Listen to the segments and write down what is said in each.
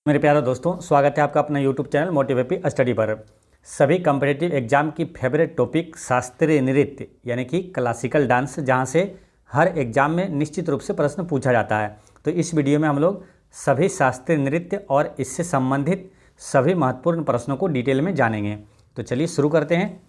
मेरे प्यारे दोस्तों, स्वागत है आपका अपना यूट्यूब चैनल मोटिवेपी स्टडी पर। सभी कम्पिटिटिव एग्जाम की फेवरेट टॉपिक शास्त्रीय नृत्य यानी कि क्लासिकल डांस, जहां से हर एग्जाम में निश्चित रूप से प्रश्न पूछा जाता है। तो इस वीडियो में हम लोग सभी शास्त्रीय नृत्य और इससे संबंधित सभी महत्वपूर्ण प्रश्नों को डिटेल में जानेंगे। तो चलिए शुरू करते हैं।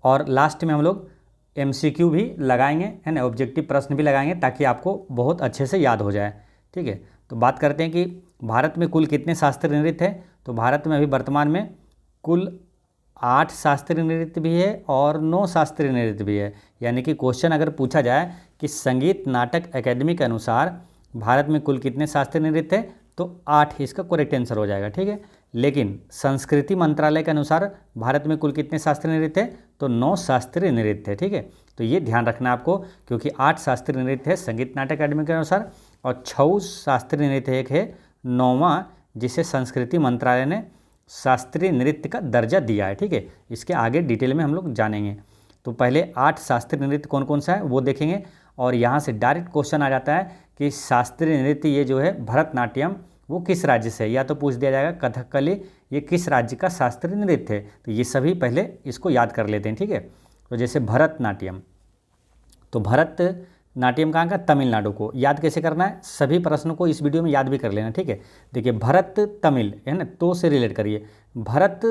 और लास्ट में हम लोग MCQ भी लगाएंगे, है ना, ऑब्जेक्टिव प्रश्न भी लगाएंगे ताकि आपको बहुत अच्छे से याद हो जाए। ठीक है, तो बात करते हैं कि भारत में कुल कितने शास्त्रीय नृत्य हैं। तो भारत में अभी वर्तमान में कुल 8 शास्त्रीय नृत्य भी है और 9 शास्त्रीय नृत्य भी है। यानी कि क्वेश्चन अगर पूछा जाए कि संगीत नाटक अकेडमी के अनुसार भारत में कुल कितने शास्त्रीय नृत्य है, तो 8 इसका करेक्ट आंसर हो जाएगा। ठीक है, लेकिन संस्कृति मंत्रालय के अनुसार भारत में कुल कितने शास्त्रीय नृत्य है, तो 9 शास्त्रीय नृत्य है। ठीक है, तो ये ध्यान रखना आपको, क्योंकि 8 शास्त्रीय नृत्य है संगीत नाटक अकादमी के अनुसार और 6 शास्त्रीय नृत्य एक है 9वां, जिसे संस्कृति मंत्रालय ने शास्त्रीय नृत्य का दर्जा दिया है। ठीक है, इसके आगे डिटेल में हम लोग जानेंगे। तो पहले 8 शास्त्रीय नृत्य कौन कौन सा है वो देखेंगे, और यहाँ से डायरेक्ट क्वेश्चन आ जाता है कि शास्त्रीय नृत्य ये जो है भरतनाट्यम वो किस राज्य से है, या तो पूछ दिया जाएगा कथकली ये किस राज्य का शास्त्रीय नृत्य है। तो ये सभी पहले इसको याद कर लेते हैं। ठीक है, तो जैसे भरतनाट्यम, तो भरतनाट्यम कहाँ का, तमिलनाडु को। याद कैसे करना है, सभी प्रश्नों को इस वीडियो में याद भी कर लेना। ठीक है, देखिए भरत तमिल है ना, तो से रिलेट करिए। भरत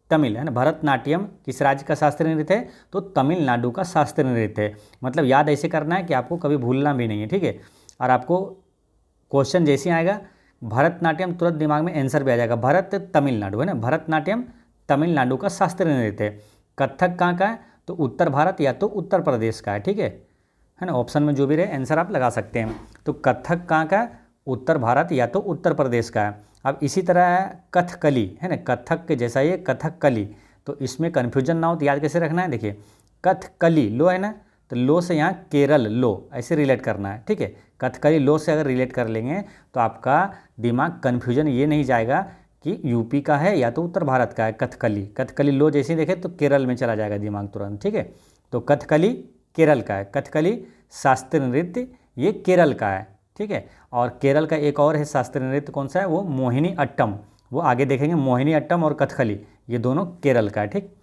तमिल है ना, भरतनाट्यम किस राज्य का शास्त्रीय नृत्य है, तो तमिलनाडु का शास्त्रीय नृत्य है। मतलब याद ऐसे करना है कि आपको कभी भूलना भी नहीं है। ठीक है, और आपको क्वेश्चन जैसे आएगा भरतनाट्यम तुरंत दिमाग में आंसर भी आ जाएगा। भरत तमिलनाडु है ना, भरतनाट्यम तमिलनाडु का शास्त्रीय नृत्य है। कथक कहाँ का है, तो उत्तर भारत या तो उत्तर प्रदेश का है। ठीक है ना, ऑप्शन में जो भी रहे आंसर आप लगा सकते हैं। तो कथक कहाँ का है, उत्तर भारत या तो उत्तर प्रदेश का है। अब इसी तरह है कथकली, है ना, कथक के जैसा ये कथकली। तो इसमें कन्फ्यूजन ना हो तो याद कैसे रखना है, देखिए कथकली लो है ना, तो लो से यहाँ केरल लो ऐसे रिलेट करना है। ठीक है, कथकली लो से अगर रिलेट कर लेंगे तो आपका दिमाग कन्फ्यूजन ये नहीं जाएगा कि यूपी का है या तो उत्तर भारत का है। कथकली लो जैसे ही देखे तो केरल में चला जाएगा दिमाग तुरंत। ठीक है, तो कथकली केरल का है, कथकली शास्त्रीय नृत्य ये केरल का है। ठीक है, और केरल का एक और है शास्त्रीय नृत्य, कौन सा है वो, मोहिनी अट्टम। वो आगे देखेंगे, मोहिनी अट्टम और कथकली ये दोनों केरल का है। ठीक,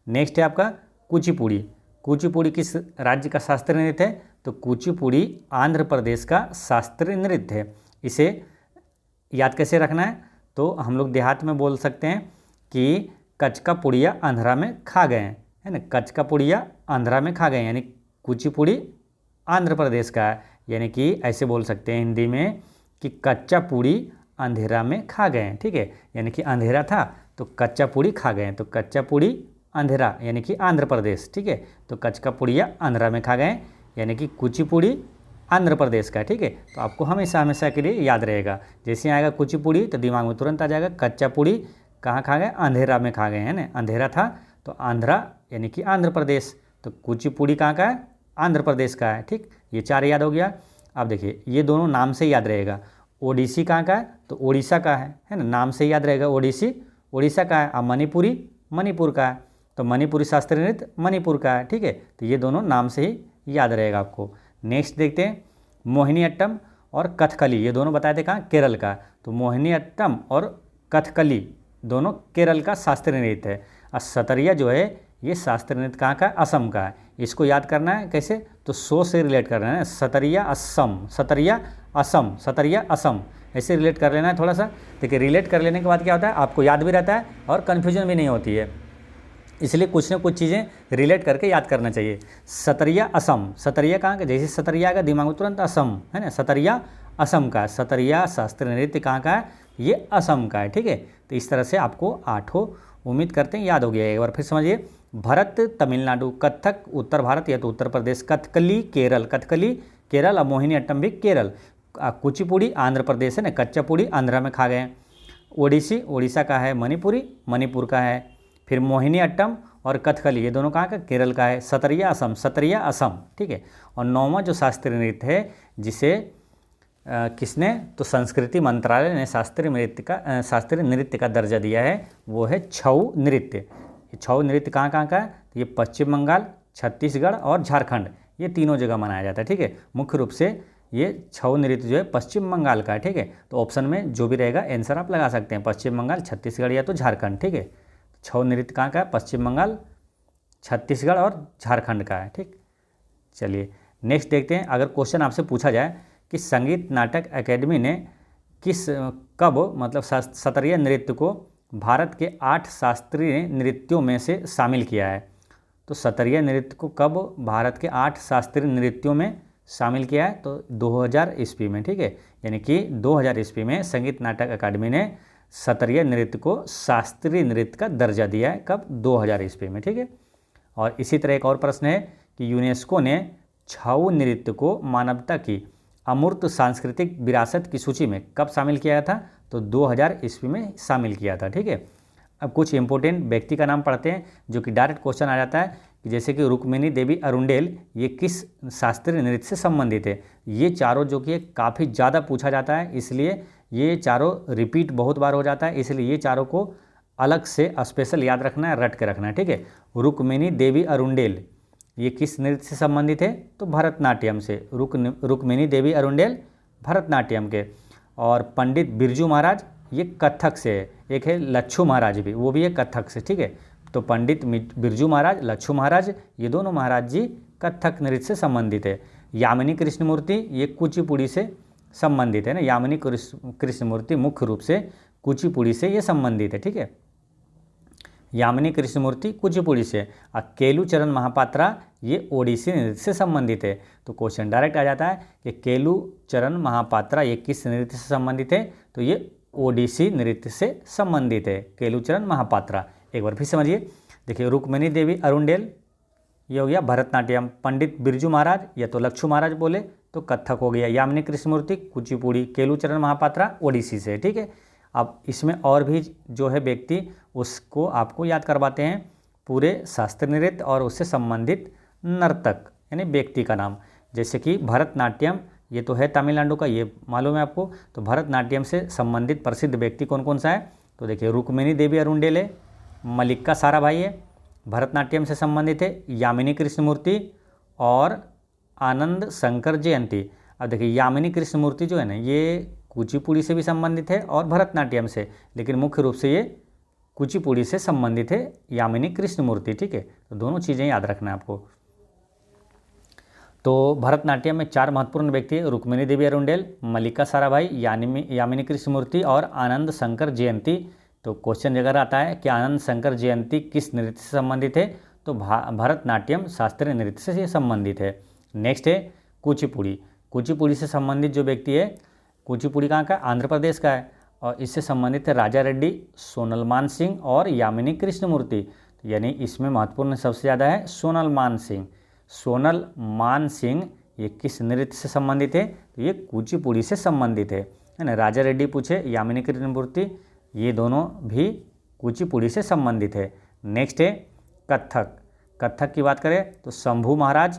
नेक्स्ट है आपका कुचिपुड़ी। कुचिपुड़ी किस राज्य का शास्त्रीय नृत्य है, तो कुचिपुड़ी आंध्र प्रदेश का शास्त्रीय नृत्य है। इसे याद कैसे रखना है, तो हम लोग देहात में बोल सकते हैं कि कचका पुड़िया आंध्रा में खा गए हैं, है ना, कचका पुड़िया आंध्रा में खा गए, यानी कुचिपुड़ी आंध्र प्रदेश का है। यानी कि ऐसे बोल सकते हैं हिंदी में कि कच्चा पूड़ी अंधेरा में खा गए हैं। ठीक है, यानी कि अंधेरा था तो कच्चा पूड़ी खा गए हैं, तो कच्चा पूड़ी अंधेरा यानी कि आंध्र प्रदेश। ठीक है, तो कचका पुड़िया आंध्रा में खा गए यानी कि कुचिपुड़ी आंध्र प्रदेश का है। ठीक है, तो आपको हमेशा हमेशा के लिए याद रहेगा, जैसे आएगा कुचिपुड़ी तो दिमाग में तुरंत आ जाएगा कच्चा पूड़ी कहाँ खा गए, अंधेरा में खा गए, है ना, अंधेरा था तो आंध्रा यानी कि आंध्र प्रदेश। तो कुचिपुड़ी कहाँ का है, आंध्र प्रदेश का है। ठीक, ये 4 याद हो गया। अब देखिए ये दोनों नाम से याद रहेगा। ओडिसी कहाँ का है, तो ओडिशा का है ना, नाम से याद रहेगा, ओडिसी ओडिशा का है। अब मणिपुरी मणिपुर का है, तो मणिपुरी शास्त्रीय नृत्य मणिपुर का है। ठीक है, तो ये दोनों नाम से ही याद रहेगा आपको। नेक्स्ट देखते हैं मोहिनी अट्टम और कथकली, ये दोनों बताए थे कहाँ, केरल का। तो मोहिनी अट्टम और कथकली दोनों केरल का शास्त्रीय नृत्य है। और सतरिया जो है ये शास्त्रीय नृत्य कहाँ का, असम का है। इसको याद करना है कैसे, तो सो से रिलेट करना है, सतरिया असम, सतरिया असम, सतरिया असम ऐसे रिलेट कर लेना है थोड़ा सा। देखिए रिलेट कर लेने के बाद क्या होता है, आपको याद भी रहता है और कन्फ्यूजन भी नहीं होती है। इसलिए कुछ ना कुछ चीज़ें रिलेट करके याद करना चाहिए। सतरिया असम, सतरिया कहाँ का, जैसे सतरिया का दिमाग में तुरंत असम, है ना, सतरिया असम का, सतरिया शास्त्रीय नृत्य कहाँ का है, ये असम का है। ठीक है, तो इस तरह से आपको 8 उम्मीद करते हैं याद हो गया। एक बार फिर समझिए, भरत तमिलनाडु, कथक उत्तर भारत या तो उत्तर प्रदेश, कथकली केरल और मोहिनी अट्टम भी केरल, कुचिपुड़ी आंध्र प्रदेश है ना, कच्चा पूड़ी आंध्रा में खा गए। ओडिसी ओडिशा का है, मणिपुरी मणिपुर का है। फिर मोहिनी अट्टम और कथकली ये दोनों कहाँ का, केरल का है। सतरिया असम। ठीक है, और 9वां जो शास्त्रीय नृत्य है जिसे किसने, तो संस्कृति मंत्रालय ने शास्त्रीय नृत्य का दर्जा दिया है, वो है छऊ नृत्य। छऊ नृत्य कहाँ कहाँ का है, तो ये पश्चिम बंगाल, छत्तीसगढ़ और झारखंड, ये तीनों जगह मनाया जाता है। ठीक है, मुख्य रूप से ये छऊ नृत्य जो है पश्चिम बंगाल का है। ठीक है, तो ऑप्शन में जो भी रहेगा आंसर आप लगा सकते हैं, पश्चिम बंगाल, छत्तीसगढ़ या तो झारखंड। ठीक है, छऊ नृत्य कहाँ का है? पश्चिम बंगाल, छत्तीसगढ़ और झारखंड का है। ठीक, चलिए नेक्स्ट देखते हैं। अगर क्वेश्चन आपसे पूछा जाए कि संगीत नाटक अकेडमी ने कब मतलब सत्रिय नृत्य को भारत के 8 शास्त्रीय नृत्यों में से शामिल किया है, तो सत्रिय नृत्य को कब भारत के 8 शास्त्रीय नृत्यों में शामिल किया है? तो 2000 ईस्वी में। ठीक है, यानी कि 2000 ईस्वी में संगीत नाटक अकादमी ने सत्रिय नृत्य को शास्त्रीय नृत्य का दर्जा दिया है। कब? 2000 ईस्वी में। ठीक है, और इसी तरह एक और प्रश्न है कि यूनेस्को ने छऊ नृत्य को मानवता की अमूर्त सांस्कृतिक विरासत की सूची में कब शामिल किया था? तो 2000 ईस्वी में शामिल किया था। ठीक है, अब कुछ इंपॉर्टेंट व्यक्ति का नाम पढ़ते हैं जो कि डायरेक्ट क्वेश्चन आ जाता है कि जैसे कि रुक्मिणी देवी अरुंडेल, ये किस शास्त्रीय नृत्य से संबंधित है? ये चारों जो कि काफ़ी ज़्यादा पूछा जाता है, इसलिए ये चारों रिपीट बहुत बार हो जाता है, इसलिए ये चारों को अलग से स्पेशल याद रखना है, रट के रखना है। ठीक है, रुक्मिणी देवी अरुंडेल ये किस नृत्य से संबंधित है? तो भरतनाट्यम से। रुक्मिणी देवी अरुंडेल भरतनाट्यम के। और पंडित बिरजू महाराज ये कथक से है। एक है लच्छू महाराज भी, वो भी है कथक से। ठीक है, तो पंडित बिरजू महाराज, लच्छू महाराज, ये दोनों महाराज जी कथक नृत्य से संबंधित है। यामिनी कृष्णमूर्ति ये कुचिपुड़ी से संबंधित है ना, यामिनी कृष्णमूर्ति मुख्य रूप से कुचिपुड़ी से ये संबंधित है। ठीक है, यामिनी कृष्णमूर्ति कुचिपुड़ी से। और केलूचरण महापात्रा ये ओडिसी नृत्य से संबंधित है। तो क्वेश्चन डायरेक्ट आ जाता है कि केलूचरण महापात्रा ये किस नृत्य से संबंधित है? तो ये ओडिसी नृत्य से संबंधित है, केलूचरण महापात्रा। एक बार फिर समझिए, देखिए रुक्मिणी देवी अरुंडेल ये हो गया भरतनाट्यम, पंडित बिरजू महाराज या तो लच्छू महाराज बोले तो कथक हो गया, यामिनी कृष्णमूर्ति कुचिपुड़ी, केलूचरण महापात्रा ओडिसी से। ठीक है, अब इसमें और भी जो है व्यक्ति उसको आपको याद करवाते हैं, पूरे शास्त्रीय नृत्य और उससे संबंधित नर्तक यानी व्यक्ति का नाम। जैसे कि भरतनाट्यम ये तो है तमिलनाडु का, ये मालूम है आपको। तो भरतनाट्यम से संबंधित प्रसिद्ध व्यक्ति कौन कौन सा है? तो देखिए रुक्मिणी देवी अरुंडेल है, मल्लिका साराभाई है, भरतनाट्यम से संबंधित है, यामिनी कृष्णमूर्ति और आनंद शंकर जयंती। अब देखिए यामिनी कृष्णमूर्ति जो है ना ये कुचिपुड़ी से भी संबंधित है और भरतनाट्यम से, लेकिन मुख्य रूप से ये कुचिपुड़ी से संबंधित है यामिनी कृष्णमूर्ति। ठीक है, तो दोनों चीज़ें याद रखना है आपको। तो भरतनाट्यम में 4 महत्वपूर्ण व्यक्ति है, रुक्मिणी देवी अरुंडेल, मल्लिका साराभाई, यामिनी कृष्णमूर्ति और आनंद शंकर जयंती। तो क्वेश्चन अगर आता है कि आनंद शंकर जयंती किस नृत्य से संबंधित है? तो भरतनाट्यम शास्त्रीय नृत्य से संबंधित है। नेक्स्ट है कुचिपुड़ी। कुचिपुड़ी से संबंधित जो व्यक्ति है, कुचिपुड़ी कहाँ का? आंध्र प्रदेश का है, और इससे संबंधित है राजा रेड्डी, सोनल मान सिंह और यामिनी कृष्णमूर्ति। यानी इसमें महत्वपूर्ण सबसे ज़्यादा है सोनल मान सिंह। सोनल मान सिंह ये किस नृत्य से संबंधित है? तो ये कुचिपुड़ी से संबंधित है ना। राजा रेड्डी पूछे, यामिनी कृष्णमूर्ति, ये दोनों भी कुचिपुड़ी से संबंधित है। नेक्स्ट है कथक। कथक की बात करें तो शंभू महाराज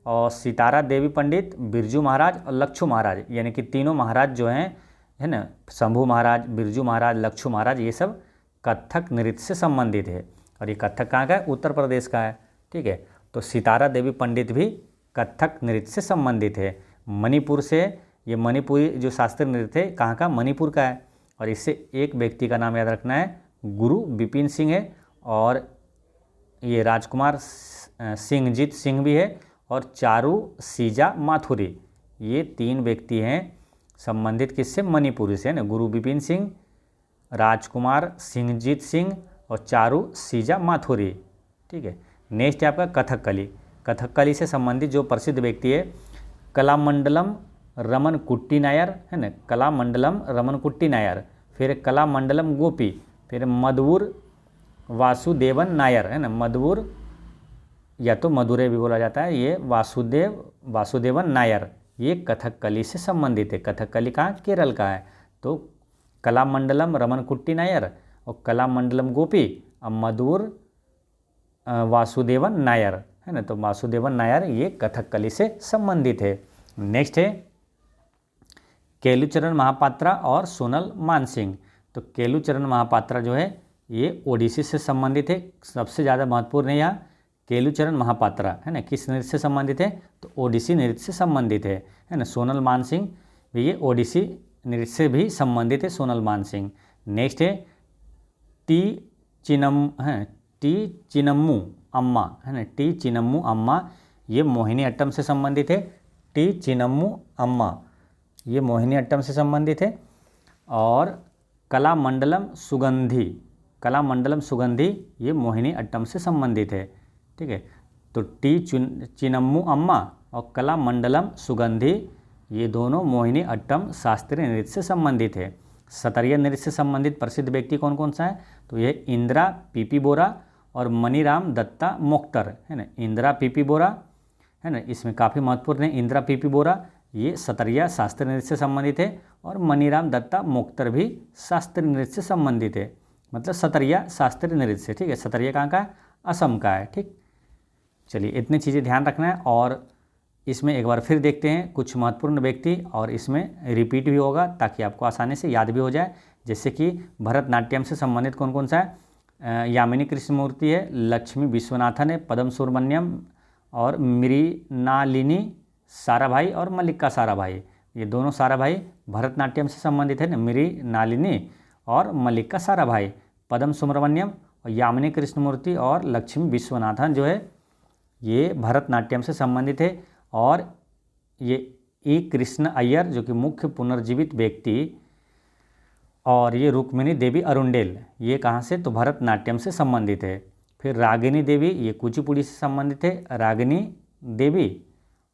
और सितारा देवी पंडित, बिरजू महाराज और लच्छू महाराज, यानी कि तीनों महाराज जो हैं है ना, शंभू महाराज, बिरजू महाराज, लच्छू महाराज, ये सब कथक नृत्य से संबंधित है। और ये कथक कहाँ का है? उत्तर प्रदेश का है। ठीक है, तो सितारा देवी पंडित भी कथक नृत्य से संबंधित है। मणिपुर से, ये मणिपुरी जो शास्त्रीय नृत्य है कहाँ का? मणिपुर का है। और इससे एक व्यक्ति का नाम याद रखना है, गुरु बिपिन सिंह है, और ये राजकुमार सिंहजीत सिंह भी है, और चारू सीजा माथुरी, ये 3 व्यक्ति हैं संबंधित किससे? मणिपुरी से, है ना। गुरु बिपिन सिंह, राजकुमार सिंहजीत सिंह और चारू सीजा माथुरी। ठीक है, नेक्स्ट है आपका कथकली। कथकली से संबंधित जो प्रसिद्ध व्यक्ति है, कलामंडलम रमन कुट्टी नायर, है ना, कलामंडलम रमन कुट्टी नायर, फिर कलामंडलम गोपी, फिर मधुर वासुदेवन नायर, है ना, मधुर या तो मधुरे भी बोला जाता है, ये वासुदेवन नायर, ये कथकली से संबंधित है। कथकली कहाँ? केरल का है। तो कलामंडलम रमन कुट्टी नायर और कलामंडलम गोपी और मधुर वासुदेवन नायर, है ना, तो वासुदेवन नायर ये कथकली से संबंधित है। नेक्स्ट है केलूचरण महापात्रा और सोनल मानसिंह। तो केलूचरण महापात्रा जो है ये ओडिसी से संबंधित है। सबसे ज़्यादा महत्वपूर्ण है यहाँ केलुचरण महापात्रा है ना, किस नृत्य से संबंधित है? तो ओडिसी नृत्य से संबंधित है ना। सोनल मानसिंह भी ये ओडिसी नृत्य से भी संबंधित है, सोनल मानसिंह। नेक्स्ट है टी चिन्नम्मू अम्मा है ना, टी चिन्नम्मू अम्मा ये मोहिनी अट्टम से संबंधित है। टी चिन्नम्मू अम्मा ये मोहिनी अट्टम से संबंधित है। और कलामंडलम सुगंधी ये मोहिनी अट्टम से संबंधित है। ठीक है, तो टी चिन्नम्मू अम्मा और कलामंडलम सुगंधी ये दोनों मोहिनी अट्टम शास्त्रीय नृत्य से संबंधित है। सतरिया नृत्य से संबंधित प्रसिद्ध व्यक्ति कौन कौन सा है? तो ये इंदिरा पीपी बोरा और मनीराम दत्ता मोक्तर है ना। इंदिरा पीपी बोरा है ना, इसमें काफ़ी महत्वपूर्ण है। इंदिरा पीपी बोरा ये सतरिया शास्त्रीय नृत्य से संबंधित है और मनीराम दत्ता मोक्तर भी शास्त्रीय नृत्य से संबंधित है, मतलब सतरिया शास्त्रीय नृत्य से। ठीक है, सतरिया कहाँ का है? असम का है। ठीक, चलिए इतनी चीज़ें ध्यान रखना है। और इसमें एक बार फिर देखते हैं कुछ महत्वपूर्ण व्यक्ति, और इसमें रिपीट भी होगा ताकि आपको आसानी से याद भी हो जाए। जैसे कि भरतनाट्यम से संबंधित कौन कौन सा है? यामिनी कृष्णमूर्ति है, लक्ष्मी विश्वनाथन है, पदम सुब्रमण्यम और मृणालिनी साराभाई और मल्लिका साराभाई, ये दोनों साराभाई भरतनाट्यम से संबंधित है ना। मृणालिनी और मल्लिका साराभाई, पदम सुब्रमण्यम और यामिनी कृष्णमूर्ति और लक्ष्मी विश्वनाथन जो है ये भरतनाट्यम से संबंधित है। और ये ई कृष्ण अय्यर जो कि मुख्य पुनर्जीवित व्यक्ति, और ये रुक्मिणी देवी अरुंडेल ये कहाँ से? तो भरतनाट्यम से संबंधित है। फिर रागिनी देवी ये कुचिपुड़ी से संबंधित है, रागिनी देवी।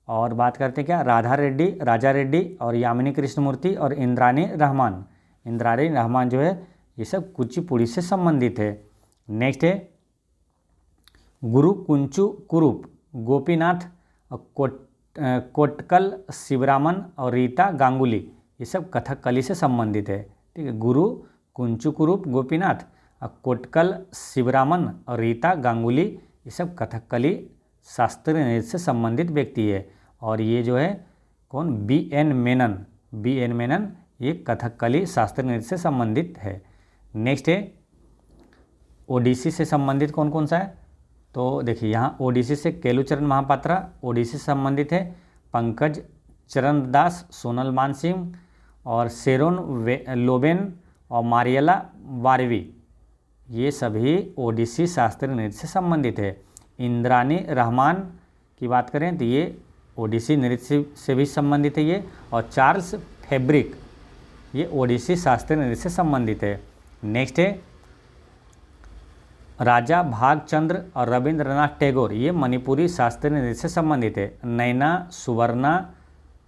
और बात करते हैं क्या? राजा रेड्डी और यामिनी कृष्णमूर्ति और इंद्राणी रहमान जो है ये सब कुचिपुड़ी से संबंधित है। नेक्स्ट है गुरु कुंचु कुरूप, गोपीनाथ कोटकल शिवरामन और रीता गांगुली ये सब कथकली से संबंधित है। ठीक है, गुरु कुंचु कुरूप, गोपीनाथ कोटकल शिवरामन और रीता गांगुली ये सब कथकली शास्त्रीय नृत्य से संबंधित व्यक्ति है। और ये जो है कौन? बी एन मेनन ये कथकली शास्त्रीय नृत्य से संबंधित है। नेक्स्ट है ओडिसी से संबंधित कौन कौन सा है? तो देखिए यहाँ ओडिसी से केलुचरण महापात्रा ओडिसी से संबंधित है, पंकज चरण दास, सोनल मानसिंह और शेरोन लोबेन और मारियला वारवी ये सभी ओडिसी शास्त्रीय नृत्य से संबंधित है। इंद्राणी रहमान की बात करें तो ये ओडिसी नृत्य से भी संबंधित है ये। और चार्ल्स फैब्रिक ये ओडिसी शास्त्रीय नृत्य से संबंधित है। नेक्स्ट है राजा भागचंद्र और रविंद्रनाथ टैगोर ये मणिपुरी शास्त्रीय नृत्य से संबंधित है। नैना सुवर्णा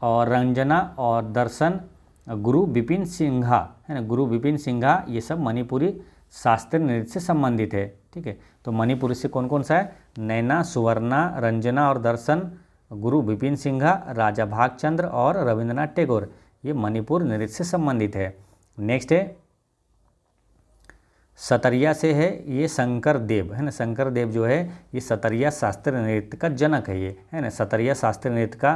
और रंजना और दर्शन गुरु विपिन सिंघा है ना, गुरु विपिन सिंघा ये सब मणिपुरी शास्त्रीय नृत्य से संबंधित है। ठीक है, तो मणिपुरी से कौन कौन सा है? नैना सुवर्णा, रंजना और दर्शन, गुरु विपिन सिंघा, राजा भागचंद्र और रविंद्रनाथ टैगोर ये मणिपुर नृत्य से संबंधित है। नेक्स्ट है सतरिया से है ये शंकर देव है ना। शंकर देव जो है ये सतरिया शास्त्रीय नृत्य का जनक है ये है ना। सतरिया शास्त्रीय नृत्य का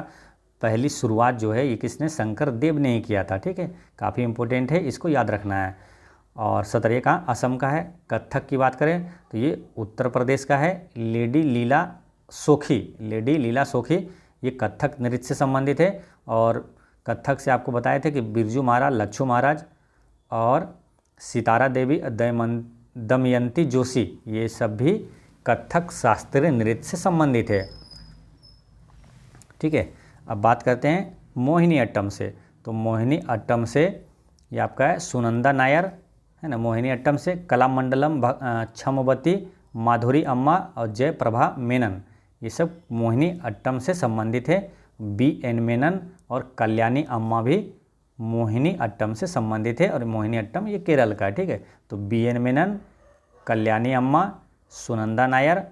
पहली शुरुआत जो है ये किसने? शंकर देव ने ही किया था। ठीक है, काफ़ी इंपॉर्टेंट है, इसको याद रखना है। और सतरिया कहाँ? असम का है। कथक की बात करें तो ये उत्तर प्रदेश का है। लेडी लीला सोखी ये कथक नृत्य से संबंधित है। और कथक से आपको बताए थे कि बिरजू महाराज, लच्छू महाराज और सितारा देवी, दमयंती जोशी ये सब भी कथक शास्त्रीय नृत्य से संबंधित है। ठीक है, अब बात करते हैं मोहिनी अट्टम से। तो मोहिनी अट्टम से ये आपका है सुनंदा नायर है ना। मोहिनी अट्टम से कलामंडलम छमवती, माधुरी अम्मा और जयप्रभा मेनन ये सब मोहिनी अट्टम से संबंधित है। बी एन मेनन और कल्याणी अम्मा भी मोहिनी अट्टम से संबंधित है। और मोहिनी अट्टम ये केरल का है। ठीक है, तो बी एन मेनन, कल्याणी अम्मा, सुनंदा नायर,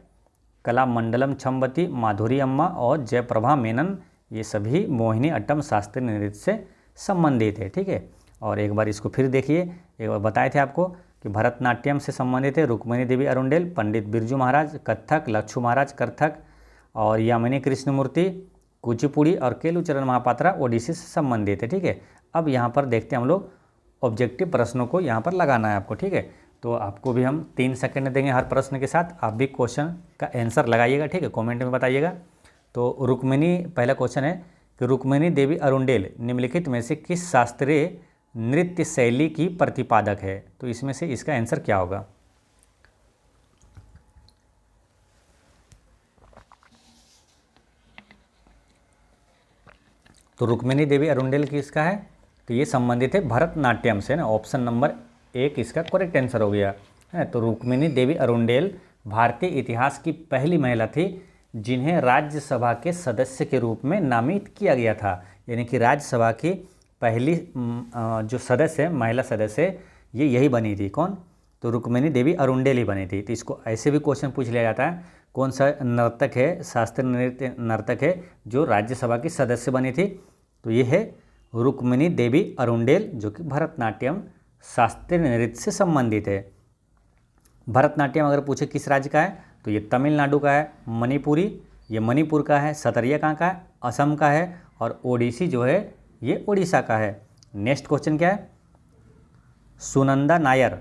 कलामंडलम छमवती, माधुरी अम्मा और जयप्रभा मेनन ये सभी मोहिनी अट्टम शास्त्रीय नृत्य से संबंधित है। ठीक है, और एक बार इसको फिर देखिए। एक बार बताए थे आपको कि भरतनाट्यम से संबंधित है रुक्मिणी देवी अरुंडेल, पंडित बिरजू महाराज कथक, लच्छू महाराज कथक और यामिनी कृष्णमूर्ति कुचिपुड़ी और केलुचरण महापात्रा ओडिसी से संबंधित है। ठीक है, अब यहाँ पर देखते हैं हम लोग ऑब्जेक्टिव प्रश्नों को यहाँ पर लगाना है आपको। ठीक है, तो आपको भी हम 3 सेकंड देंगे हर प्रश्न के साथ, आप भी क्वेश्चन का आंसर लगाइएगा, ठीक है, कमेंट में बताइएगा। तो रुक्मिणी, पहला क्वेश्चन है कि रुक्मिणी देवी अरुंडेल निम्नलिखित में से किस शास्त्रीय नृत्य शैली की प्रतिपादक है? तो इसमें से इसका आंसर क्या होगा? तो रुक्मिणी देवी अरुंडेल किसका है? तो ये संबंधित है भरतनाट्यम से ना, ऑप्शन नंबर 1 इसका करेक्ट आंसर हो गया है। तो रुक्मिणी देवी अरुंडेल भारतीय इतिहास की पहली महिला थी जिन्हें राज्यसभा के सदस्य के रूप में नामित किया गया था। यानी कि राज्यसभा की पहली जो सदस्य है, महिला सदस्य, ये यही बनी थी। कौन? तो रुक्मिणी देवी अरुंडेल ही बनी थी। तो इसको ऐसे भी क्वेश्चन पूछ लिया जाता है, कौन सा नर्तक है, शास्त्रीय नृत्य नर्तक है जो राज्यसभा की सदस्य बनी थी? तो ये है रुक्मिणी देवी अरुंडेल, जो कि भरतनाट्यम शास्त्रीय नृत्य से संबंधित है। भरतनाट्यम अगर पूछे किस राज्य का है, तो ये तमिलनाडु का है। मणिपुरी, ये मणिपुर का है। सतरिया कहाँ का है? असम का है। और ओडिसी जो है ये उड़ीसा का है। नेक्स्ट क्वेश्चन क्या है? सुनंदा नायर,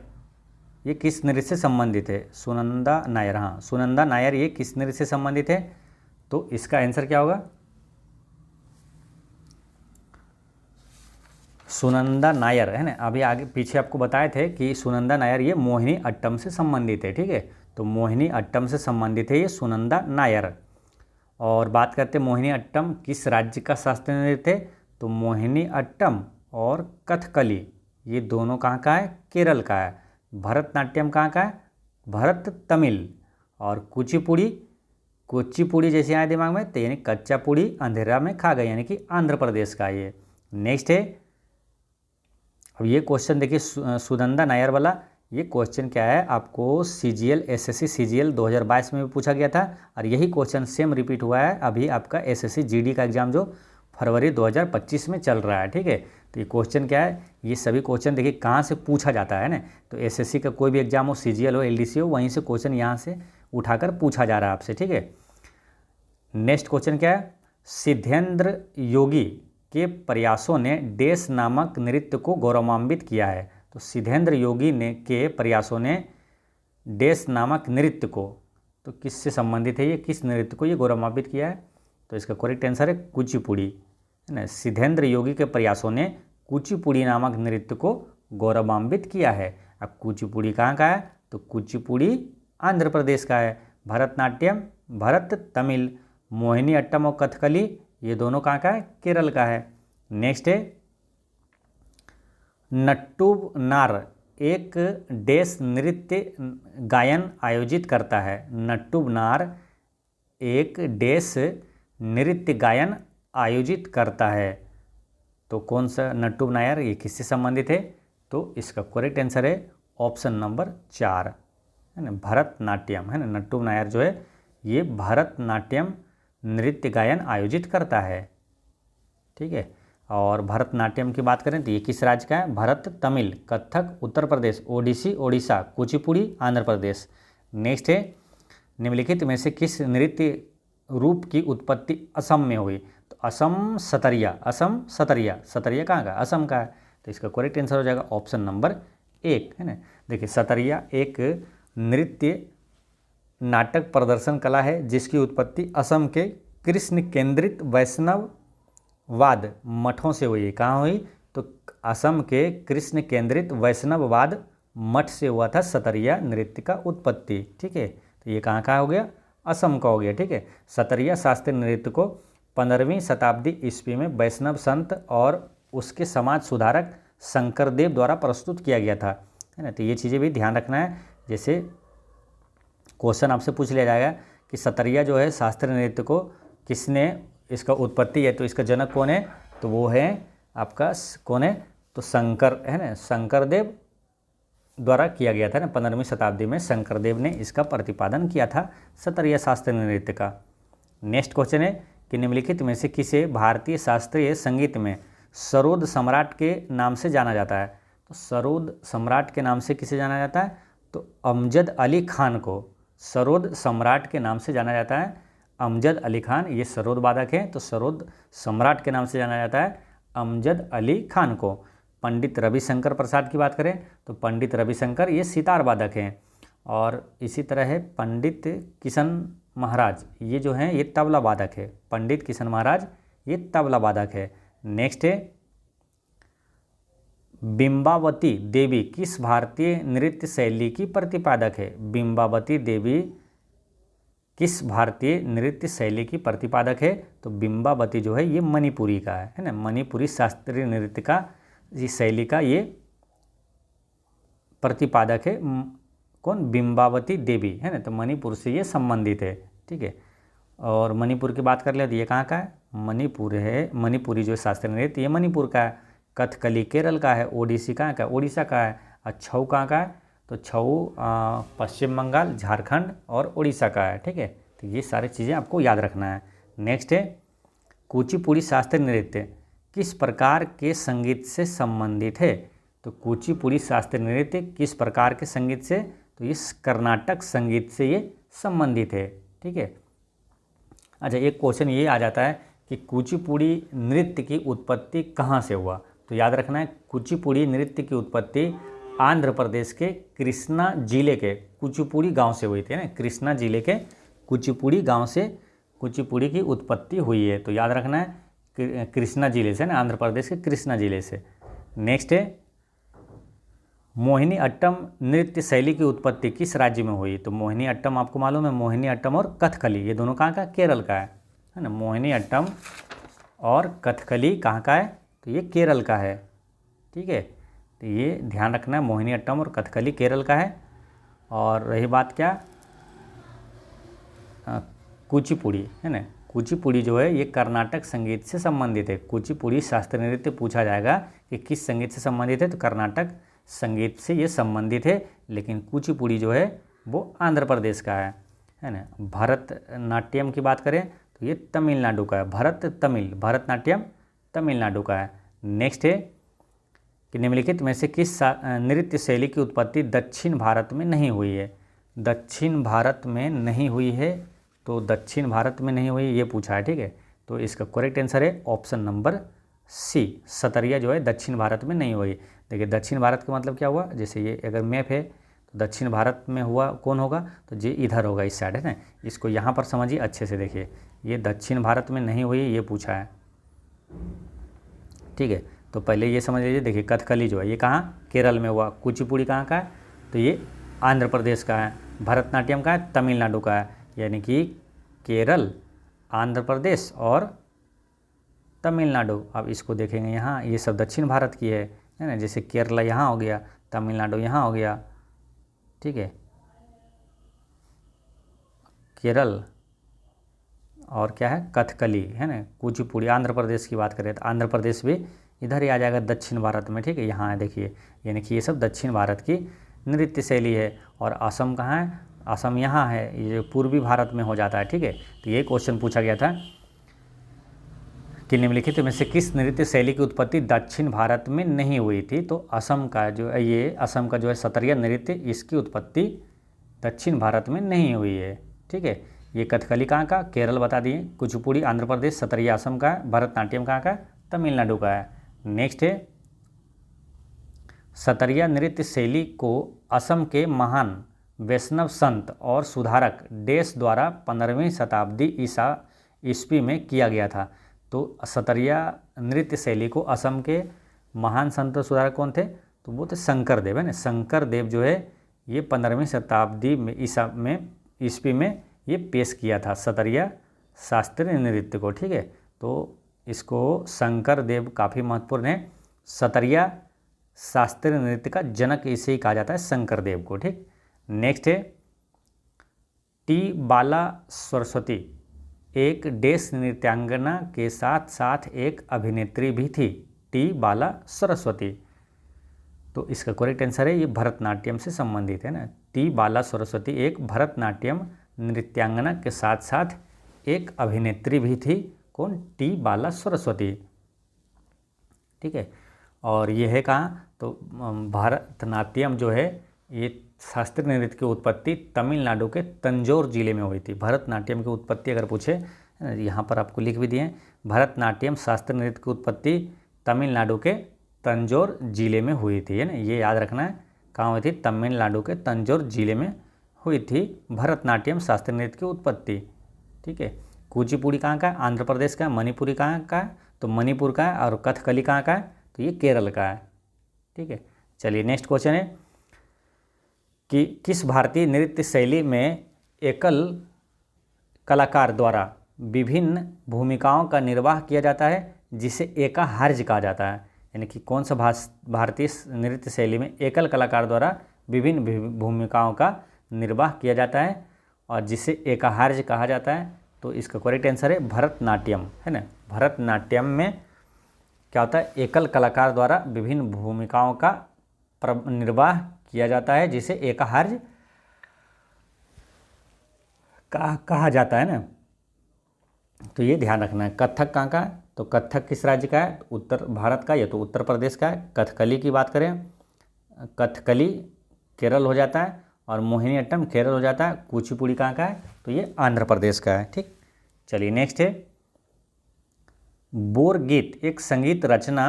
ये किस नृत्य से संबंधित है? सुनंदा नायर, हाँ, सुनंदा नायर ये किस नृत्य से संबंधित है? तो इसका आंसर क्या होगा? सुनंदा नायर, है ना। अभी आगे पीछे आपको बताए थे कि सुनंदा नायर ये मोहिनी अट्टम से संबंधित है, ठीक है। तो मोहिनी अट्टम से संबंधित है ये सुनंदा नायर। और बात करते हैं मोहिनी अट्टम किस राज्य का शास्त्रीय नृत्य है? तो मोहिनी अट्टम और कथकली ये दोनों कहाँ का है? केरल का है। भरतनाट्यम कहाँ का है? भरत तमिल। और कुचिपुड़ी, कुचिपुड़ी जैसे आए दिमाग में, तो यानी कच्चा पूड़ी अंधेरा में खा गए, यानी कि आंध्र प्रदेश का ये। नेक्स्ट है, अब ये क्वेश्चन देखिए सुनंदा नायर वाला, ये क्वेश्चन क्या है आपको सीजीएल एसएससी सीजीएल 2022 में भी पूछा गया था। और यही क्वेश्चन सेम रिपीट हुआ है अभी आपका एसएससी जीडी का एग्जाम जो फरवरी 2025 में चल रहा है, ठीक है। तो ये क्वेश्चन क्या है, ये सभी क्वेश्चन देखिए कहाँ से पूछा जाता है ना। तो एसएससी का कोई भी एग्जाम हो, सीजीएल हो, एलडीसी हो, वहीं से क्वेश्चन यहाँ से उठाकर पूछा जा रहा है आपसे, ठीक है। नेक्स्ट क्वेश्चन क्या है? सिद्धेंद्र योगी के प्रयासों ने डेस नामक नृत्य को गौरवान्वित किया है। तो सिद्धेंद्र योगी ने के प्रयासों ने डेस नामक नृत्य को, तो किससे संबंधित है ये, किस नृत्य को ये गौरवान्वित किया है? तो इसका करेक्ट आंसर है कुचिपुड़ी, है ना। सिद्धेंद्र योगी के प्रयासों ने कुचिपुड़ी नामक नृत्य को गौरवान्वित किया है। अब कुचिपुड़ी कहाँ का है? तो कुचिपुड़ी आंध्र प्रदेश का है। भरतनाट्यम भरत तमिल, मोहिनी अट्टम और कथकली ये दोनों कहाँ का है? केरल का है। नेक्स्ट है नट्टू नार एक डेस नृत्य गायन आयोजित करता है। नट्टू नार एक डेस नृत्य गायन आयोजित करता है। तो कौन सा नट्टू नायर, ये किससे संबंधित है? तो इसका करेक्ट आंसर है ऑप्शन नंबर 4, है ना, भरतनाट्यम, है ना। नट्टू नायर जो है ये भरतनाट्यम नृत्य गायन आयोजित करता है, ठीक है। और भरतनाट्यम की बात करें तो ये किस राज्य का है? भरत तमिल, कथक उत्तर प्रदेश, ओडिसी ओडिशा, कुचिपुड़ी आंध्र प्रदेश। नेक्स्ट है निम्नलिखित में से किस नृत्य रूप की उत्पत्ति असम में हुई? तो असम सतरिया, असम सतरिया, सतरिया कहाँ का? असम का है। तो इसका करेक्ट आंसर हो जाएगा ऑप्शन नंबर 1, है ना। देखिए सतरिया एक नृत्य नाटक प्रदर्शन कला है जिसकी उत्पत्ति असम के कृष्ण केंद्रित वैष्णववाद मठों से हुई। कहाँ हुई? तो असम के कृष्ण केंद्रित वैष्णववाद मठ से हुआ था सतरिया नृत्य का उत्पत्ति, ठीक है। तो ये कहाँ का हो गया? असम का हो गया, ठीक है। सतरिया शास्त्रीय नृत्य को 15वीं शताब्दी ईस्वी में वैष्णव संत और उसके समाज सुधारक शंकरदेव द्वारा प्रस्तुत किया गया था, है ना। तो ये चीज़ें भी ध्यान रखना है। जैसे क्वेश्चन आपसे पूछ लिया जाएगा कि सतरिया जो है शास्त्रीय नृत्य को किसने, इसका उत्पत्ति है तो इसका जनक कौन है? तो वो है आपका कौन है? तो शंकर, है ना, शंकरदेव द्वारा किया गया था ना। 15वीं शताब्दी में शंकरदेव ने इसका प्रतिपादन किया था सतरिया शास्त्रीय नृत्य का। नेक्स्ट क्वेश्चन है कि निम्नलिखित में से किसे भारतीय शास्त्रीय संगीत में सरोद सम्राट के नाम से जाना जाता है? तो सरोद सम्राट के नाम से किसे जाना जाता है? तो अमजद अली खान को सरोद सम्राट के नाम से जाना जाता है। अमजद अली खान ये सरोद वादक हैं, तो सरोद सम्राट के नाम से जाना जाता है अमजद अली खान को। पंडित रविशंकर प्रसाद की बात करें तो पंडित रविशंकर ये सितार वादक हैं। और इसी तरह है पंडित किशन महाराज, ये जो हैं ये तबला वादक है। पंडित किशन महाराज ये तबला वादक है। नेक्स्ट है बिंबावती देवी किस भारतीय नृत्य शैली की प्रतिपादक है? बिंबावती देवी किस भारतीय नृत्य शैली की प्रतिपादक है? तो बिंबावती जो है ये मणिपुरी का है ना, मणिपुरी शास्त्रीय नृत्य का इस शैली का ये प्रतिपादक है। कौन? बिंबावती देवी है ना, तो मणिपुर से ये संबंधित है। ठीक है, और मणिपुर की बात कर ले तो ये कहाँ का है? मणिपुर है। मणिपुरी जो शास्त्रीय नृत्य ये मणिपुर का है। कथकली केरल का है। ओडिसी कहाँ का? ओडिशा का है। और छऊ कहाँ का है? तो छऊ पश्चिम बंगाल, झारखंड और उड़ीसा का है। ठीक है, तो ये सारी चीज़ें आपको याद रखना है। नेक्स्ट है कुचिपुड़ी शास्त्रीय नृत्य किस प्रकार के संगीत से संबंधित है? तो कुचिपुड़ी शास्त्रीय नृत्य किस प्रकार के संगीत से? तो इस कर्नाटक संगीत से ये संबंधित है। ठीक है, अच्छा एक क्वेश्चन ये आ जाता है कि कुचिपुड़ी नृत्य की उत्पत्ति कहाँ से हुआ? तो याद रखना है कुचिपुड़ी नृत्य की उत्पत्ति आंध्र प्रदेश के कृष्णा जिले के कुचिपुड़ी गांव से हुई थी ना। कृष्णा जिले के कुचिपुड़ी गांव से कुचिपुड़ी की उत्पत्ति हुई है। तो याद रखना है कृष्णा जिले से ना, आंध्र प्रदेश के कृष्णा जिले से। नेक्स्ट है मोहिनी अट्टम नृत्य शैली की उत्पत्ति किस राज्य में हुई? तो मोहिनी अट्टम आपको मालूम है, मोहिनी अट्टम और कथकली ये दोनों कहाँ का? केरल का है ना। मोहिनी अट्टम और कथकली कहाँ का है? तो ये केरल का है। ठीक है, तो ये ध्यान रखना है मोहिनी अट्टम और कथकली केरल का है। और रही बात क्या? कुचिपुड़ी है ना, कुचिपुड़ी जो है ये कर्नाटक संगीत से संबंधित है। कुचिपुड़ी शास्त्रीय नृत्य पूछा जाएगा कि किस संगीत से संबंधित है, तो कर्नाटक संगीत से ये संबंधित है। लेकिन कुचिपुड़ी जो है वो आंध्र प्रदेश का है ना। भरतनाट्यम की बात करें तो ये तमिलनाडु का है। भरतनाट्यम तमिलनाडु का है। नेक्स्ट है कि निम्नलिखित में से किस नृत्य शैली की उत्पत्ति दक्षिण भारत में नहीं हुई है? दक्षिण भारत में नहीं हुई है, तो दक्षिण भारत में नहीं हुई ये पूछा है। ठीक है, तो इसका करेक्ट आंसर है ऑप्शन नंबर सी, सतरिया जो है दक्षिण भारत में नहीं हुई। देखिए दक्षिण भारत का मतलब क्या हुआ? जैसे ये अगर मैप है तो दक्षिण भारत में हुआ कौन होगा? तो ये इधर होगा, इस साइड है ना। इसको यहाँ पर समझिए अच्छे से। देखिए ये दक्षिण भारत में नहीं हुई ये पूछा है। ठीक है, तो पहले ये समझ लीजिए। देखिए कथकली जो है ये कहाँ? केरल में हुआ। कुचिपुड़ी कहाँ का है? तो ये आंध्र प्रदेश का है। भरतनाट्यम का है? तमिलनाडु का है। यानी कि केरल, आंध्र प्रदेश और तमिलनाडु। अब इसको देखेंगे यहाँ, ये सब दक्षिण भारत की है ना। जैसे केरला यहाँ हो गया, तमिलनाडु यहाँ हो गया। ठीक है, केरल और क्या है? कथकली है ना। कुचिपुड़ी आंध्र प्रदेश की बात करें तो आंध्र प्रदेश भी इधर ही आ जाएगा दक्षिण भारत में। ठीक है, यहाँ है देखिए, यानी कि ये सब दक्षिण भारत की नृत्य शैली है। और असम कहाँ है? असम यहाँ है, ये पूर्वी भारत में हो जाता है। ठीक है, तो ये क्वेश्चन पूछा गया था कि निम्नलिखित में से किस नृत्य शैली की उत्पत्ति दक्षिण भारत में नहीं हुई थी? तो असम का जो है ये असम का जो है सतरिया नृत्य, इसकी उत्पत्ति दक्षिण भारत में नहीं हुई है। ठीक है, ये कथकली कहाँ का? केरल बता दिए। कुचिपुड़ी आंध्र प्रदेश, सतरिया असम का है। भरतनाट्यम कहाँ का? तमिलनाडु का है। नेक्स्ट है सतरिया नृत्य शैली को असम के महान वैष्णव संत और सुधारक देश द्वारा 15वीं शताब्दी ईस्वी में किया गया था। तो सतरिया नृत्य शैली को असम के महान संत और सुधारक कौन थे? तो वो थे शंकर देव है ना। शंकर देव जो है ये 15वीं शताब्दी में ईस्वी में ये पेश किया था सतरिया शास्त्रीय नृत्य को। ठीक है, तो इसको शंकर देव काफ़ी महत्वपूर्ण है। सतरिया शास्त्रीय नृत्य का जनक इसे ही कहा जाता है, शंकर देव को। ठीक, नेक्स्ट है टी बाला सरस्वती एक देश नृत्यांगना के साथ साथ एक अभिनेत्री भी थी। टी बाला सरस्वती, तो इसका करेक्ट आंसर है ये भरतनाट्यम से संबंधित है ना। टी बाला सरस्वती एक भरतनाट्यम नृत्यांगना के साथ साथ एक अभिनेत्री भी थी। कौन? टी बाला सरस्वती। ठीक है, और ये है कहाँ? तो भरतनाट्यम जो है ये शास्त्रीय नृत्य की उत्पत्ति तमिलनाडु के तंजौर जिले में हुई थी। भरतनाट्यम की उत्पत्ति अगर पूछे, यहाँ पर आपको लिख भी दिए, भरतनाट्यम शास्त्रीय नृत्य की उत्पत्ति तमिलनाडु के तंजौर जिले में हुई थी, है ना, ये याद रखना है। कहाँ हुई थी? तमिलनाडु के तंजौर जिले में हुई थी भरतनाट्यम शास्त्रीय नृत्य की उत्पत्ति। ठीक है। कुचिपुड़ी कहाँ का है? आंध्र प्रदेश का है। मणिपुरी कहाँ का है? तो मणिपुर का है। और कथकली कहाँ का है? तो ये केरल का है। ठीक है। चलिए नेक्स्ट क्वेश्चन है कि किस भारतीय नृत्य शैली में एकल कलाकार द्वारा विभिन्न भूमिकाओं का निर्वाह किया जाता है जिसे एकाहर्ज कहा जाता है? यानी कि कौन सा भारतीय नृत्य शैली में एकल कलाकार द्वारा विभिन्न भूमिकाओं का निर्वाह किया जाता है और जिसे एकाहर्ज कहा जाता है? तो इसका करेक्ट आंसर है भरतनाट्यम, है ना। भरतनाट्यम में क्या होता है? एकल कलाकार द्वारा विभिन्न भूमिकाओं का निर्वाह किया जाता है जिसे एकाहर्ज कहा जाता है ना। तो ये ध्यान रखना है। कथक कहाँ का है? तो कथक किस राज्य का है? उत्तर भारत का, या तो उत्तर प्रदेश का है। कथकली की बात करें, कथकली केरल हो जाता है और मोहिनीअट्टम केरल हो जाता है। कुचिपुड़ी कहाँ का है? तो ये आंध्र प्रदेश का है। ठीक। चलिए नेक्स्ट है बोर गीत एक संगीत रचना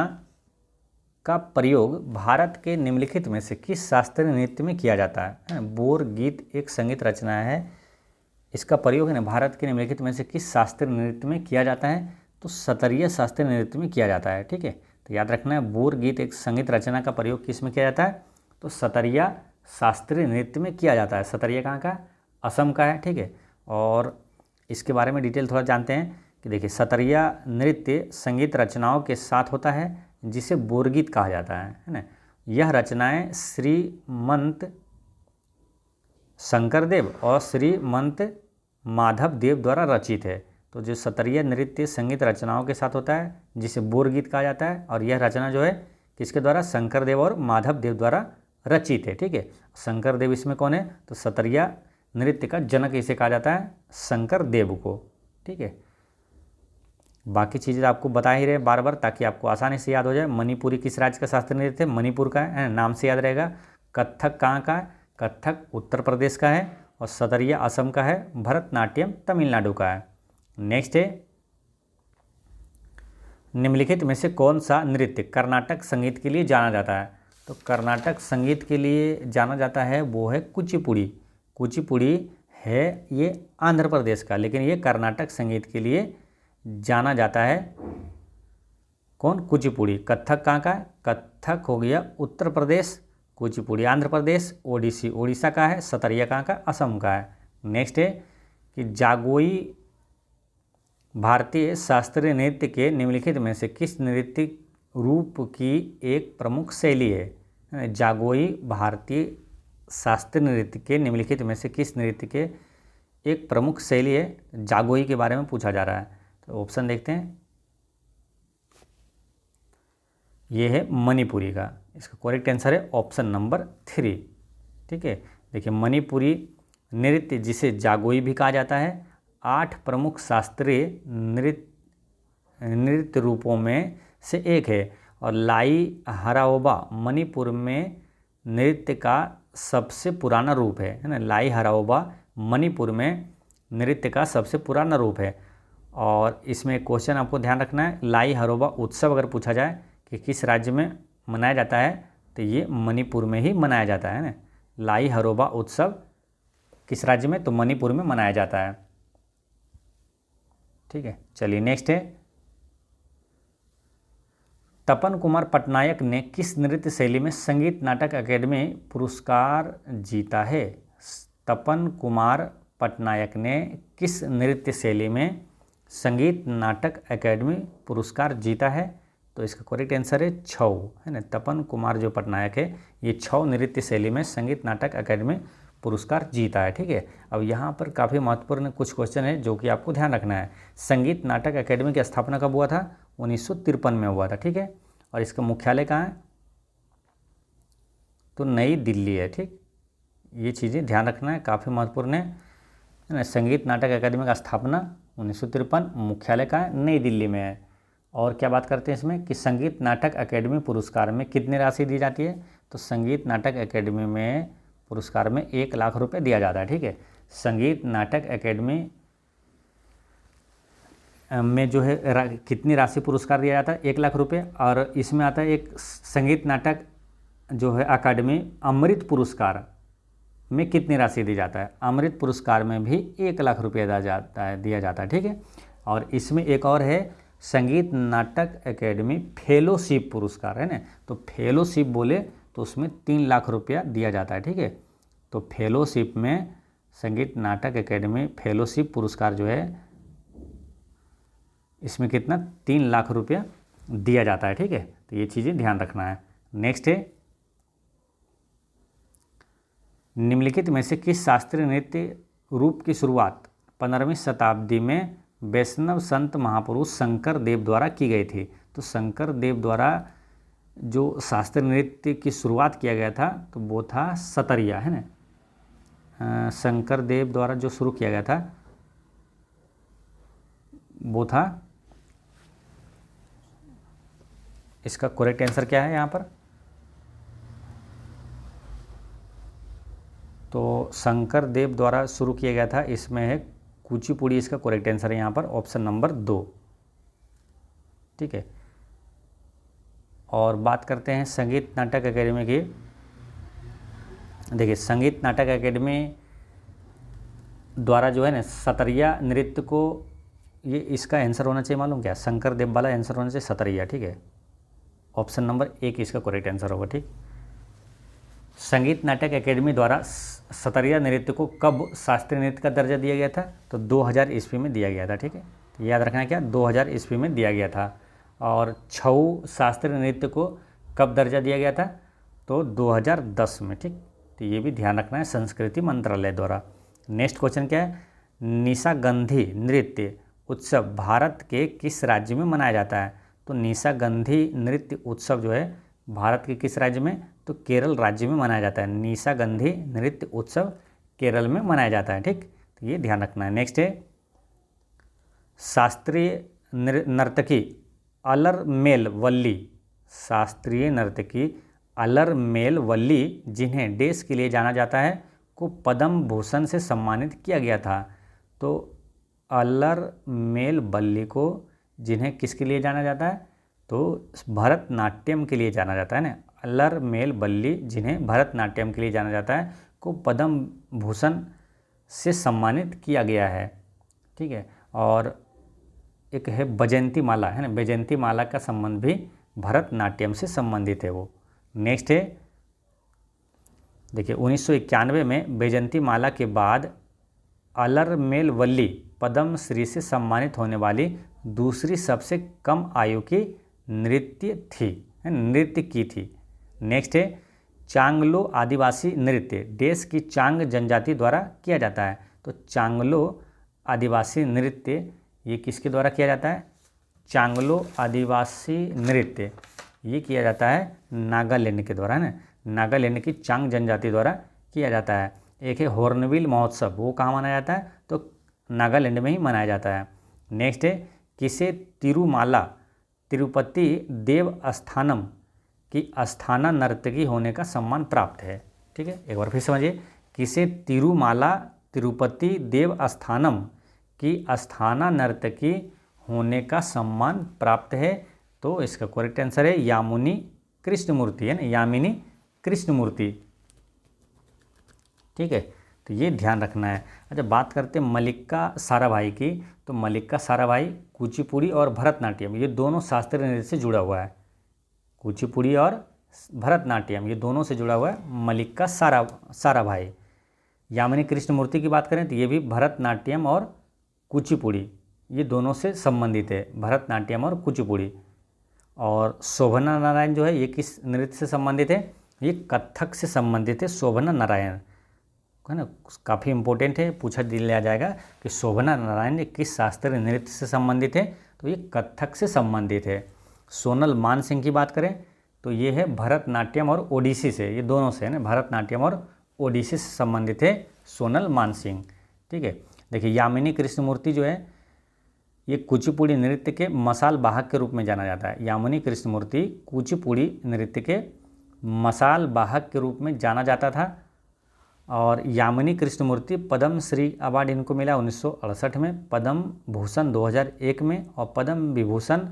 का प्रयोग भारत के निम्नलिखित में से किस शास्त्रीय नृत्य में किया जाता है? बोर गीत एक संगीत रचना है, इसका प्रयोग है ना भारत के निम्नलिखित में से किस शास्त्रीय नृत्य में किया जाता है? तो सतरिया शास्त्रीय नृत्य में किया जाता है। ठीक है। तो याद रखना है बोर गीत एक संगीत रचना का प्रयोग किस में किया जाता है? तो सतरिया शास्त्रीय नृत्य में किया जाता है। सतरिया कहाँ का? असम का है। ठीक है। और इसके बारे में डिटेल थोड़ा जानते हैं कि देखिए सतरिया नृत्य संगीत रचनाओं के साथ होता है जिसे बोरगीत कहा जाता है ना। यह रचनाएं श्रीमंत शंकरदेव और श्रीमंत माधव देव द्वारा रचित है। तो जो सतरिया नृत्य संगीत रचनाओं के साथ होता है जिसे बोरगीत कहा जाता है और यह रचना जो है किसके द्वारा? शंकरदेव और माधव देव द्वारा रचित है। ठीक है। शंकरदेव इसमें कौन है? तो सतरिया नृत्य का जनक इसे कहा जाता है, शंकरदेव को। ठीक है। बाकी चीज़ें आपको बता ही रहे बार बार ताकि आपको आसानी से याद हो जाए। मणिपुरी किस राज्य का शास्त्रीय नृत्य है? मणिपुर का है, नाम से याद रहेगा। कथक कहाँ का है? कथक उत्तर प्रदेश का है और सतरिया असम का है। भरतनाट्यम तमिलनाडु का है। नेक्स्ट है निम्नलिखित में से कौन सा नृत्य कर्नाटक संगीत के लिए जाना जाता है? तो कर्नाटक संगीत के लिए जाना जाता है वो है कुचिपुड़ी। कुचिपुड़ी है ये आंध्र प्रदेश का, लेकिन ये कर्नाटक संगीत के लिए जाना जाता है। कौन? कुचिपुड़ी। कथक कहाँ का है? कथक हो गया उत्तर प्रदेश, कुचिपुड़ी आंध्र प्रदेश, ओडिसी उड़ीसा का है, सतरिया कहाँ का? असम का है। नेक्स्ट है कि जागोई भारतीय शास्त्रीय नृत्य के निम्नलिखित में से किस नृत्य रूप की एक प्रमुख शैली है? जागोई भारतीय शास्त्रीय नृत्य के निम्नलिखित में से किस नृत्य के एक प्रमुख शैली है? जागोई के बारे में पूछा जा रहा है। तो ऑप्शन देखते हैं। ये है मणिपुरी का। इसका करेक्ट आंसर है ऑप्शन नंबर 3। ठीक है। देखिए मणिपुरी नृत्य जिसे जागोई भी कहा जाता है 8 प्रमुख शास्त्रीय नृत्य रूपों में से एक है और लाई हराओबा मणिपुर में नृत्य का सबसे पुराना रूप है ना। लाई हराओबा मणिपुर में नृत्य का सबसे पुराना रूप है। और इसमें क्वेश्चन आपको ध्यान रखना है, लाई हराओबा उत्सव अगर पूछा जाए कि किस राज्य में मनाया जाता है तो ये मणिपुर में ही मनाया जाता है ना। लाई हराओबा उत्सव किस राज्य में? तो मणिपुर में मनाया जाता है। ठीक है। चलिए नेक्स्ट है तपन कुमार पटनायक ने किस नृत्य शैली में संगीत नाटक अकेडमी पुरस्कार जीता है? तपन कुमार पटनायक ने किस नृत्य शैली में संगीत नाटक अकेडमी पुरस्कार जीता है? तो इसका करेक्ट आंसर है छऊ, है ना। तपन कुमार जो पटनायक है ये छऊ नृत्य शैली में संगीत नाटक अकेडमी पुरस्कार जीता है। ठीक है। अब यहाँ पर काफ़ी महत्वपूर्ण कुछ क्वेश्चन है जो कि आपको ध्यान रखना है। संगीत नाटक अकेडमी की स्थापना कब हुआ था? 1953 में हुआ था। ठीक है। और इसका मुख्यालय कहाँ है? तो नई दिल्ली है। ठीक, ये चीज़ें ध्यान रखना है, काफ़ी महत्वपूर्ण है ना। संगीत नाटक अकादमी का स्थापना 1953, मुख्यालय का नई दिल्ली में है। और क्या बात करते हैं इसमें कि संगीत नाटक अकेडमी पुरस्कार में कितनी राशि दी जाती है? तो संगीत नाटक अकेडमी में पुरस्कार में 1 लाख रुपए दिया जाता है। ठीक है। संगीत नाटक अकेडमी में जो है कितनी राशि पुरस्कार दिया जाता है, 1 लाख रुपये। और इसमें आता है एक संगीत नाटक जो है अकादमी अमृत पुरस्कार में कितनी राशि दी जाता है, अमृत पुरस्कार में भी 1 लाख रुपये दिया जाता है, ठीक है। और इसमें एक और है संगीत नाटक अकेडमी फेलोशिप पुरस्कार, है ना। तो फेलोशिप बोले तो उसमें 3 लाख रुपया दिया जाता है, ठीक है। तो फेलोशिप में संगीत नाटक अकेडमी फेलोशिप पुरस्कार जो है इसमें कितना 3 लाख रुपया दिया जाता है, ठीक है। तो ये चीज़ें ध्यान रखना है। नेक्स्ट है निम्नलिखित में से किस शास्त्रीय नृत्य रूप की शुरुआत 15वीं शताब्दी में वैष्णव संत महापुरुष शंकर देव द्वारा की गई थी। तो शंकर देव द्वारा जो शास्त्रीय नृत्य की शुरुआत किया गया था तो वो था सतरिया, है ना। शंकर देव द्वारा जो शुरू किया गया था वो था, इसका करेक्ट आंसर क्या है यहाँ पर, तो शंकर देव द्वारा शुरू किया गया था, इसमें है कुचिपुड़ी, इसका करेक्ट आंसर है यहाँ पर ऑप्शन नंबर 2, ठीक है। और बात करते हैं संगीत नाटक अकेडमी की। देखिए संगीत नाटक अकेडमी द्वारा जो है ना सतरिया नृत्य को, ये इसका आंसर होना चाहिए मालूम क्या, शंकर देव वाला आंसर होना चाहिए सतरिया, ठीक है। ऑप्शन नंबर 1 इसका करेक्ट आंसर होगा, ठीक। संगीत नाटक अकेडमी द्वारा सतरिया नृत्य को कब शास्त्रीय नृत्य का दर्जा दिया गया था, तो 2000 ईस्वी में दिया गया था, ठीक है। तो याद रखना क्या 2000 ईस्वी में दिया गया था। और छऊ शास्त्रीय नृत्य को कब दर्जा दिया गया था, तो 2010 में, ठीक। तो ये भी ध्यान रखना है संस्कृति मंत्रालय द्वारा। नेक्स्ट क्वेश्चन क्या है, निशागंधी नृत्य उत्सव भारत के किस राज्य में मनाया जाता है। तो निशागंधी नृत्य उत्सव जो है भारत के किस राज्य में, तो केरल राज्य में मनाया जाता है। निशागंधी नृत्य उत्सव केरल में मनाया जाता है, ठीक। तो ये ध्यान रखना है। नेक्स्ट है शास्त्रीय नर्तकी अलरमेल वल्ली, शास्त्रीय नर्तकी अलरमेल वल्ली जिन्हें देश के लिए जाना जाता है को पद्म भूषण से सम्मानित किया गया था। तो अलरमेल वल्ली को जिन्हें किसके लिए जाना जाता है, तो भरतनाट्यम के लिए जाना जाता है ना। अलरमेल वल्ली जिन्हें भरतनाट्यम के लिए जाना जाता है को पद्म भूषण से सम्मानित किया गया है, ठीक है। और एक है बैजयंती माला, है ना, बैजयंती माला का संबंध भी भरतनाट्यम से संबंधित है वो। नेक्स्ट है देखिए 1991 में बैजयंती माला के बाद अलरमेल वल्ली पद्म श्री से सम्मानित होने वाली दूसरी सबसे कम आयु की नृत्य की थी। नेक्स्ट है चांगलो आदिवासी नृत्य देश की चांग जनजाति द्वारा किया जाता है। तो चांगलो आदिवासी नृत्य ये किसके द्वारा किया जाता है, चांगलो आदिवासी नृत्य ये किया जाता है नागालैंड के द्वारा, है ना। नागालैंड की चांग जनजाति द्वारा किया जाता है। एक है हॉर्नबिल महोत्सव, वो कहाँ मनाया जाता है, तो नागालैंड में ही मनाया जाता है। नेक्स्ट है किसे तिरुमाला तिरुपति देव स्थानम की अस्थाना नर्तकी होने का सम्मान प्राप्त है, ठीक है। एक बार फिर समझिए, किसे तिरुमाला तिरुपति देव स्थानम की अस्थाना नर्तकी होने का सम्मान प्राप्त है, तो इसका करेक्ट आंसर है यामिनी कृष्णमूर्ति, है ना, यामिनी कृष्णमूर्ति, ठीक है। तो ये ध्यान रखना है। अच्छा बात करते हैं मल्लिका साराभाई की। तो मल्लिका साराभाई कुचिपुड़ी और भरतनाट्यम ये दोनों शास्त्रीय नृत्य से जुड़ा हुआ है। कुचिपुड़ी और भरतनाट्यम ये दोनों से जुड़ा हुआ है मल्लिका साराभाई। यामिनी कृष्णमूर्ति की बात करें तो ये भी भरतनाट्यम और कुचिपुड़ी ये दोनों से संबंधित है, भरतनाट्यम और कुचिपुड़ी। और शोभना नारायण जो है ये किस नृत्य से संबंधित है, ये कथक से संबंधित है। शोभना नारायण है ना, काफ़ी इंपॉर्टेंट है, पूछा दिया जाएगा कि शोभना नारायण ये किस शास्त्रीय नृत्य से संबंधित है, तो ये कथक से संबंधित है। सोनल मान सिंह की बात करें तो ये है भरतनाट्यम और ओडिसी से, ये दोनों से है ना, भरतनाट्यम और ओडिसी से संबंधित है सोनल मान सिंह, ठीक है। देखिए यामिनी कृष्णमूर्ति जो है ये कुचिपुड़ी नृत्य के मसाल वाहक के रूप में जाना जाता है। यामिनी कृष्णमूर्ति कुचिपुड़ी नृत्य के मसाल वाहक के रूप में जाना जाता था। और यामिनी कृष्णमूर्ति पद्म श्री अवार्ड इनको मिला 1968 में, पद्म भूषण 2001 में और पद्म विभूषण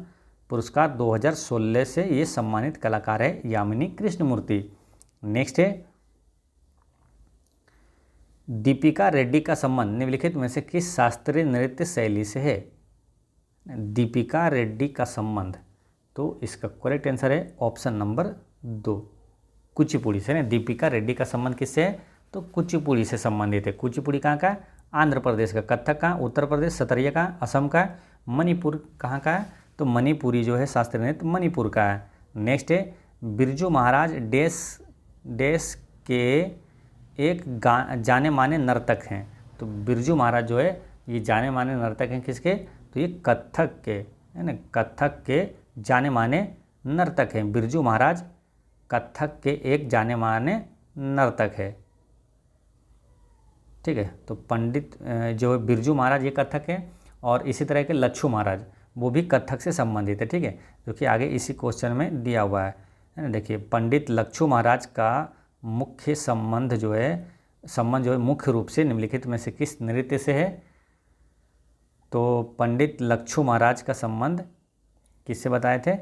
पुरस्कार 2016 से ये सम्मानित कलाकार है यामिनी कृष्णमूर्ति। नेक्स्ट है दीपिका रेड्डी का संबंध निम्नलिखित में से किस शास्त्रीय नृत्य शैली से है? दीपिका रेड्डी का संबंध, तो इसका करेक्ट आंसर है ऑप्शन नंबर 2 कुचिपुड़ी से। ना दीपिका रेड्डी का संबंध किससे है? तो कुचिपुड़ी से संबंधित है। कुचिपुड़ी कहाँ का? आंध्र प्रदेश का। कथक कहाँ? उत्तर प्रदेश। सतरिया कहाँ? असम का। मणिपुर कहाँ का है? तो मणिपुरी जो है शास्त्रीय नृत्य मणिपुर का है। नेक्स्ट है बिरजू महाराज देश के एक जाने माने नर्तक हैं। तो बिरजू महाराज जो है ये जाने माने नर्तक हैं किसके? तो ये कथक के, है ना, कथक के जाने माने नर्तक हैं। बिरजू महाराज कथक के एक जाने माने नर्तक है। ठीक है, तो पंडित जो है बिरजू महाराज ये कथक है और इसी तरह के लच्छू महाराज वो भी कथक से संबंधित है। ठीक है, जो कि आगे इसी क्वेश्चन में दिया हुआ है ना। देखिए पंडित लच्छू महाराज का मुख्य संबंध जो है मुख्य रूप से निम्नलिखित में से किस नृत्य से है? तो पंडित लच्छू महाराज का संबंध किससे बताए थे?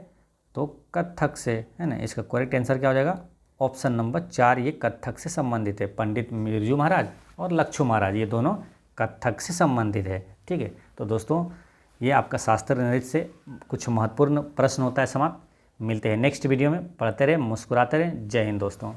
तो कथक से, है ना। इसका करेक्ट आंसर क्या हो जाएगा? ऑप्शन नंबर 4 ये कथक से संबंधित है। पंडित बिरजू महाराज और लच्छू महाराज ये दोनों कथक से संबंधित है। ठीक है, तो दोस्तों ये आपका शास्त्रीय नृत्य से कुछ महत्वपूर्ण प्रश्न होता है समाप्त। मिलते हैं नेक्स्ट वीडियो में। पढ़ते रहें, मुस्कुराते रहें। जय हिंद दोस्तों।